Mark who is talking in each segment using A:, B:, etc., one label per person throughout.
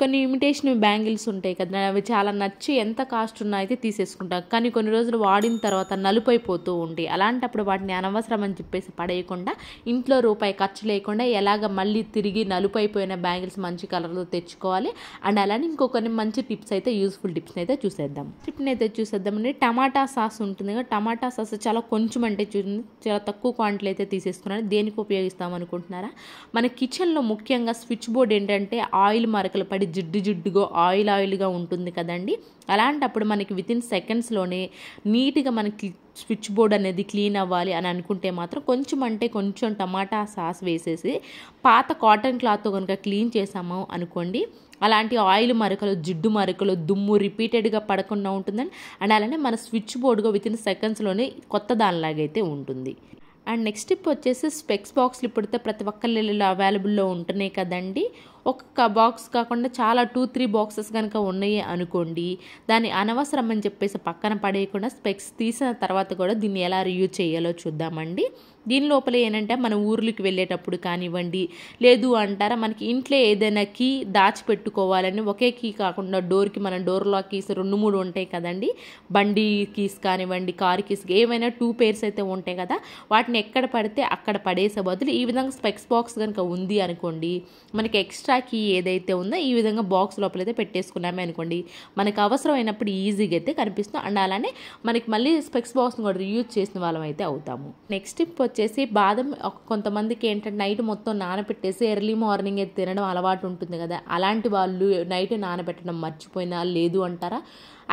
A: కొన్ని imitation bangles ఉంటాయి కదా, అవి చాలా నచ్చి ఎంత కాస్ట్ ఉన్నా అయితే తీసేసుకుంటాం. కానీ కొన్ని రోజులు వాడిన తర్వాత నలుపైపోతూ ఉంటాయి. అలాంటప్పుడు వాటిని అనవసరం అని చెప్పేసి పడేయకుండా ఇంట్లో రూపాయి ఖర్చు లేకుండా ఎలాగ మళ్ళీ తిరిగి నలుపైపోయిన బ్యాంగిల్స్ మంచి కలర్లో తెచ్చుకోవాలి. అండ్ అలానే ఇంకొన్ని మంచి టిప్స్ అయితే, యూస్ఫుల్ టిప్స్ అయితే చూసేద్దామండి. టమాటా సాస్ ఉంటుంది కదా, టమాటా సాస్ చాలా కొంచెం అంటే చాలా తక్కువ క్వాంటిటీ అయితే తీసేసుకున్నాను. దేనికి ఉపయోగిస్తాం అనుకుంటున్నారా? మన కిచెన్లో ముఖ్యంగా స్విచ్ బోర్డ్ ఏంటంటే ఆయిల్ మరకలు పడి జిడ్డుగా ఆయిల్గా ఉంటుంది కదండి. అలాంటప్పుడు మనకి వితిన్ సెకండ్స్లోనే నీట్గా మనకి స్విచ్ బోర్డ్ అనేది క్లీన్ అవ్వాలి అని అనుకుంటే మాత్రం కొంచెం టమాటా సాస్ వేసేసి పాత కాటన్ క్లాత్తో కనుక క్లీన్ చేసాము అనుకోండి, అలాంటి ఆయిల్ మరకలు, జిడ్డు మరకలు, దుమ్ము రిపీటెడ్గా పడకుండా ఉంటుందని. అండ్ అలానే మన స్విచ్ బోర్డుగా వితిన్ సెకండ్స్లోనే కొత్త దానిలాగైతే ఉంటుంది. అండ్ నెక్స్ట్ టిప్ వచ్చేసి స్పెక్స్ బాక్స్లు ఇప్పుడైతే ప్రతి ఒక్కళ్ళలో అవైలబుల్లో ఉంటున్నాయి కదండి. ఒక్క బాక్స్ కాకుండా చాలా 2-3 బాక్సెస్ కనుక ఉన్నాయి అనుకోండి, దాన్ని అనవసరం అని చెప్పేసి పక్కన పడేయకుండా స్పెక్స్ తీసిన తర్వాత కూడా దీన్ని ఎలా రీయూజ్ చేయాలో చూద్దామండి. దీని లోపల ఏంటంటే మన ఊర్లకి వెళ్ళేటప్పుడు కానివ్వండి, లేదు అంటారా మనకి ఇంట్లో ఏదైనా కీ దాచిపెట్టుకోవాలని, ఒకే కీ కాకుండా డోర్కి మన డోర్ లాక్ కీస్ 2-3 ఉంటాయి కదండి. బండి కీస్ కానివ్వండి, కార్ కీస్, ఏమైనా 2 pairs అయితే ఉంటాయి కదా, వాటిని ఎక్కడ పడితే అక్కడ పడేసే బదులు ఈ విధంగా స్పెక్స్ బాక్స్ కనుక ఉంది అనుకోండి, మనకి ఎక్స్ట్రా కీ ఏదైతే ఉందో ఈ విధంగా బాక్స్ లోపలైతే పెట్టేసుకున్నామే అనుకోండి, మనకు అవసరమైనప్పుడు ఈజీగా అయితే కనిపిస్తుంది. అండ్ అలానే మనకి మళ్ళీ స్పెక్స్ బాక్స్ని కూడా రీయూజ్ చేసిన వాళ్ళం అయితే అవుతాము. నెక్స్ట్ టిప్ వచ్చేసి బాదం. కొంతమందికి ఏంటంటే నైట్ మొత్తం నానబెట్టేసి ఎర్లీ మార్నింగ్ అయితే తినడం అలవాటు ఉంటుంది కదా, అలాంటి వాళ్ళు నైట్ నానబెట్టడం మర్చిపోయినా, లేదు అంటారా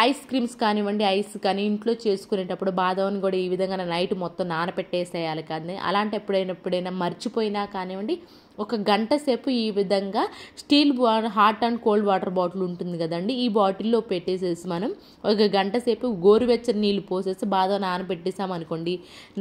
A: ఐస్ క్రీమ్స్ కానివ్వండి, ఐస్ కానీ ఇంట్లో చేసుకునేటప్పుడు బాదంని కూడా ఈ విధంగా నైట్ మొత్తం నానబెట్టేసేయాలి. కానీ అలాంటి ఎప్పుడైనా మర్చిపోయినా కానివ్వండి, ఒక గంట సేపు ఈ విధంగా steel hot and cold water bottle ఉంటుంది కదండి, ఈ బాటిల్లో పెట్టేసేసి మనం ఒక గంట సేపు గోరువెచ్చని నీళ్ళు పోసేసి బాదం నానబెట్టేసాం అనుకోండి,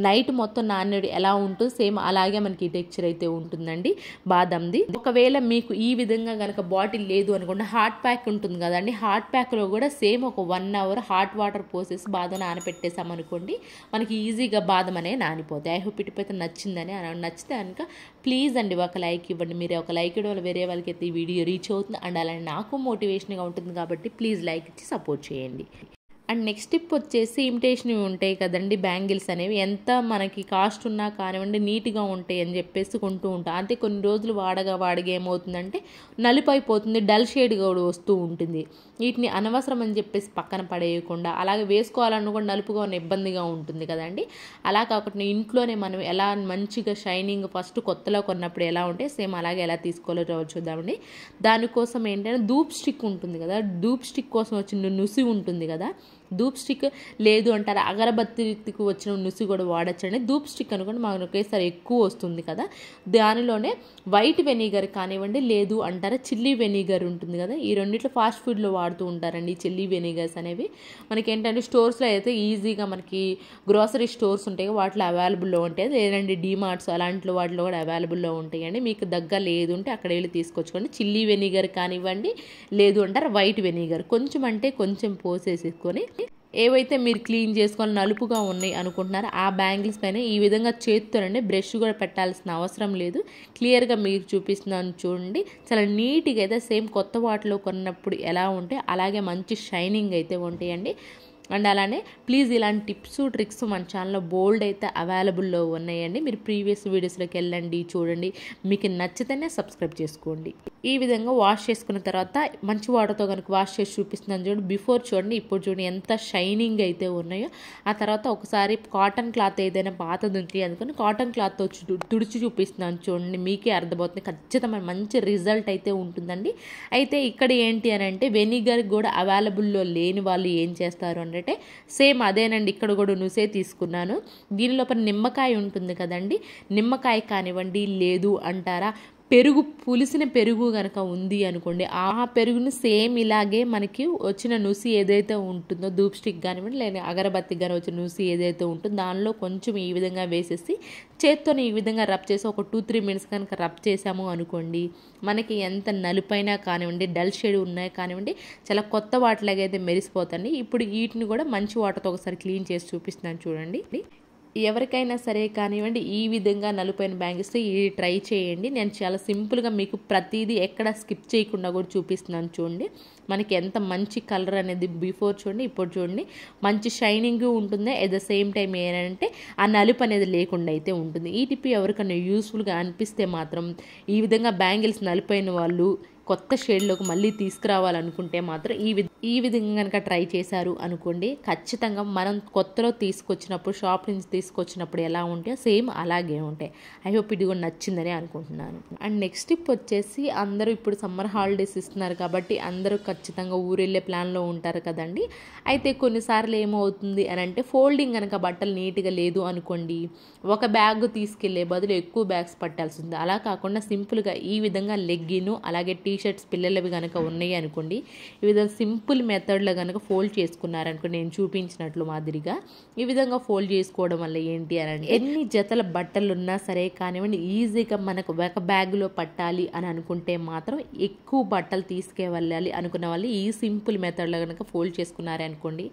A: నైట్ మొత్తం నానేది ఎలా ఉంటుంది సేమ్ అలాగే మనకి టెక్స్చర్ అయితే ఉంటుందండి బాదంది. ఒకవేళ మీకు ఈ విధంగా కనుక బాటిల్ లేదు అనుకోండి, హాట్ ప్యాక్ ఉంటుంది కదండి, హాట్ ప్యాక్లో కూడా సేమ్ ఒక 1 hour హాట్ వాటర్ పోసేసి బాదం నానబెట్టేసాం అనుకోండి, మనకి ఈజీగా బాదం అనేవి నానిపోతాయి. ఐ హోప్ ఇటుపైతే నచ్చిందని. నచ్చితే కనుక ప్లీజ్ అండి ఒక లైక్ ఇవ్వండి. మీరు ఒక లైక్ ఇవ్వడం వల్ల వేరే వాళ్ళకి అయితే ఈ వీడియో రీచ్ అవుతుంది. అండ్ అలానే నాకు మోటివేషన్గా ఉంటుంది కాబట్టి ప్లీజ్ లైక్ ఇచ్చి సపోర్ట్ చేయండి. అండ్ నెక్స్ట్ టిప్ వచ్చేసి ఇమిటేషన్ ఉంటాయి కదండి బ్యాంగిల్స్ అనేవి, ఎంత మనకి కాస్ట్ ఉన్నా కానివ్వండి నీట్గా ఉంటాయి అని చెప్పేసి కొంటూ ఉంటాం. అంతే కొన్ని రోజులు వాడగా ఏమవుతుందంటే నలుపైపోతుంది, డల్ షేడ్ కూడా వస్తూ ఉంటుంది. వీటిని అనవసరం అని చెప్పేసి పక్కన పడేయకుండా, అలాగే వేసుకోవాలన్నా కూడా నలుపుగా ఉన్న ఇబ్బందిగా ఉంటుంది కదండి. అలా కాకుండా ఇంట్లోనే మనం ఎలా మంచిగా షైనింగ్ ఫస్ట్ కొత్తలో కొన్నప్పుడు ఎలా ఉంటే సేమ్ అలాగే ఎలా తీసుకోవాలో చూద్దామండి. దానికోసం ఏంటంటే ధూప్ స్టిక్ ఉంటుంది కదా, ధూప్ స్టిక్ కోసం వచ్చిన నుసి ఉంటుంది కదా, ధూప్ స్టిక్ లేదు అంటారా అగరబత్తికి వచ్చిన నుసి కూడా వాడచ్చండి. ధూప్ స్టిక్ అనుకోండి మనకు ఒకేసారి ఎక్కువ వస్తుంది కదా, దానిలోనే వైట్ వెనిగర్ కానివ్వండి, లేదు అంటారా చిల్లీ వెనిగర్ ఉంటుంది కదా, ఈ రెండిట్లో ఫాస్ట్ ఫుడ్లో వాడుతూ ఉంటారండి ఈ చిల్లీ వెనిగర్స్ అనేవి. మనకి ఏంటంటే స్టోర్స్లో అయితే ఈజీగా మనకి గ్రోసరీ స్టోర్స్ ఉంటాయి వాటిలో అవైలబుల్లో ఉంటాయి, లేదండి డిమార్ట్స్ అలాంటి వాటిలో కూడా అవైలబుల్లో ఉంటాయండి. మీకు దగ్గర లేదు ఉంటే అక్కడ వెళ్ళి తీసుకొచ్చుకోండి. చిల్లీ వెనిగర్ కానివ్వండి, లేదు అంటారా వైట్ వెనిగర్ కొంచెం పోసేసుకొని ఏవైతే మీరు క్లీన్ చేసుకొని నలుపుగా ఉన్నాయి అనుకుంటున్నారో ఆ బ్యాంగిల్స్ పైన ఈ విధంగా చేత్తోనండి, బ్రష్ కూడా పెట్టాల్సిన అవసరం లేదు. క్లియర్గా మీకు చూపిస్తున్నాను చూడండి, చాలా నీట్గా అయితే సేమ్ కొత్త వాటిలో కొన్నప్పుడు ఎలా ఉంటే అలాగే మంచి షైనింగ్ అయితే ఉంటాయండి. అండ్ అలానే ప్లీజ్ ఇలాంటి టిప్స్ ట్రిక్స్ మన ఛానల్లో బోల్డ్ అయితే అవైలబుల్లో ఉన్నాయండి. మీరు ప్రీవియస్ వీడియోస్లోకి వెళ్ళండి, చూడండి, మీకు నచ్చితేనే సబ్స్క్రైబ్ చేసుకోండి. ఈ విధంగా వాష్ చేసుకున్న తర్వాత మంచి వాటర్తో కనుక వాష్ చేసి చూపిస్తున్నాను చూడండి, బిఫోర్ చూడండి ఇప్పుడు చూడండి ఎంత షైనింగ్ అయితే ఉన్నాయో. ఆ తర్వాత ఒకసారి కాటన్ క్లాత్ ఏదైనా పాతది ఉంది అనుకుని కాటన్ క్లాత్తో తుడిచి చూపిస్తున్నాను చూడండి, మీకే అర్థమవుతుంది. ఖచ్చితంగా మంచి రిజల్ట్ అయితే ఉంటుందండి. అయితే ఇక్కడ ఏంటి అని అంటే వెనిగర్ కూడా అవైలబుల్లో లేని వాళ్ళు ఏం చేస్తారు అంటే సేమ్ అదేనండి, ఇక్కడ కూడా నుసే తీసుకున్నాను. దీని లోపల నిమ్మకాయ ఉంటుంది కదండి, నిమ్మకాయ కానివ్వండి, లేదు అంటారా పెరుగు, పులిసిన పెరుగు కనుక ఉంది అనుకోండి, ఆ పెరుగుని సేమ్ ఇలాగే మనకి వచ్చిన నుసి ఏదైతే ఉంటుందో ధూప్ స్టిక్ కానివ్వండి లేదా అగరబత్తికి కానీ వచ్చిన నుసి ఏదైతే ఉంటుందో దానిలో కొంచెం ఈ విధంగా వేసేసి చేత్తోని ఈ విధంగా రబ్ చేసి ఒక 2-3 minutes కనుక రబ్ చేసాము అనుకోండి, మనకి ఎంత నలుపైనా కానివ్వండి, డల్ షేడ్ ఉన్నాయి కానివ్వండి, చాలా కొత్త వాటిలాగైతే మెరిసిపోతాయి. ఇప్పుడు వీటిని కూడా మంచి వాటర్తో ఒకసారి క్లీన్ చేసి చూపిస్తున్నాను చూడండి. ఎవరికైనా సరే కానివ్వండి ఈ విధంగా నలుపైన బ్యాంగిల్స్తో ఇది ట్రై చేయండి. నేను చాలా సింపుల్గా మీకు ప్రతిదీ ఎక్కడ స్కిప్ చేయకుండా కూడా చూపిస్తున్నాను. చూడండి మనకి ఎంత మంచి కలర్ అనేది బిఫోర్ చూడండి, ఇప్పుడు చూడండి మంచి షైనింగ్ ఉంటుంది. ఎట్ ద సేమ్ టైం ఏంటంటే ఆ నలుపు అనేది లేకుండా అయితే ఉంటుంది. ఈ టిప్ ఎవరికైనా యూస్ఫుల్గా అనిపిస్తే మాత్రం ఈ విధంగా బ్యాంగిల్స్ నలుపైన వాళ్ళు కొత్త షేడ్లోకి మళ్ళీ తీసుకురావాలనుకుంటే మాత్రం ఈ విధంగా కనుక ట్రై చేశారు అనుకోండి, ఖచ్చితంగా మనం కొత్తలో తీసుకొచ్చినప్పుడు షాప్ నుంచి తీసుకొచ్చినప్పుడు ఎలా ఉంటాయో సేమ్ అలాగే ఉంటాయి. ఐ హోప్ ఇది కూడా నచ్చిందని అనుకుంటున్నాను. అండ్ నెక్స్ట్ టిప్ వచ్చేసి అందరూ ఇప్పుడు సమ్మర్ హాలిడేస్ ఇస్తున్నారు కాబట్టి అందరూ ఖచ్చితంగా ఊరు వెళ్ళే ప్లాన్లో ఉంటారు కదండి. అయితే కొన్నిసార్లు ఏమవుతుంది అని అంటే ఫోల్డింగ్ కనుక బట్టలు నీట్గా లేదు అనుకోండి, ఒక బ్యాగ్ తీసుకెళ్లే బదులు ఎక్కువ బ్యాగ్స్ పట్టాల్సి ఉంది. అలా కాకుండా సింపుల్గా ఈ విధంగా లెగ్గిన్ అలాగే టీషర్ట్స్ పిల్లలవి కనుక ఉన్నాయి అనుకోండి, ఈ విధంగా సింపుల్ మెథడ్లో కనుక ఫోల్డ్ చేసుకున్నారనుకోండి, నేను చూపించినట్లు మాదిరిగా ఈ విధంగా ఫోల్డ్ చేసుకోవడం వల్ల ఏంటి అని అంటే ఎన్ని జతల బట్టలు ఉన్నా సరే కానివ్వండి, ఈజీగా మనకు ఒక బ్యాగ్లో పట్టాలి అని అనుకుంటే మాత్రం ఎక్కువ బట్టలు తీసుకెళ్ళాలి అనుకున్న వాళ్ళు ఈ సింపుల్ మెథడ్లో కనుక ఫోల్డ్ చేసుకున్నారే అనుకోండి,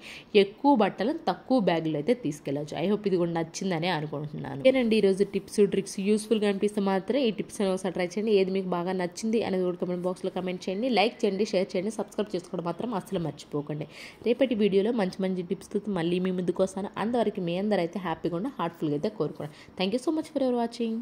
A: ఎక్కువ బట్టలను తక్కువ బ్యాగులో అయితే తీసుకెళ్ళచ్చు. ఐ హోప్ ఇది కూడా నచ్చిందని అనుకుంటున్నాను. ఏనండి ఈరోజు టిప్స్ ట్రిక్స్ యూస్ఫుల్గా అనిపిస్తే మాత్రం ఈ టిప్స్ ఒకసారి ట్రై చేయండి. ఏది మీకు బాగా నచ్చింది అనేది కూడా కమెంట్ బాక్స్లో కమెంట్ చేయండి, లైక్ చేయండి, షేర్ చేయండి, సబ్స్క్రైబ్ చేసుకోవడం మాత్రం అసలు మర్చిపోకండి. రేపటి వీడియోలో మంచి మంచి టిప్స్తో మళ్ళీ మీ ముందుకు వస్తాను. అంతవరకు మీ అందరైతే హ్యాపీగా ఉండి హార్ట్ఫుల్గా అయితే కోరుకోండి. Thank you so much for your watching.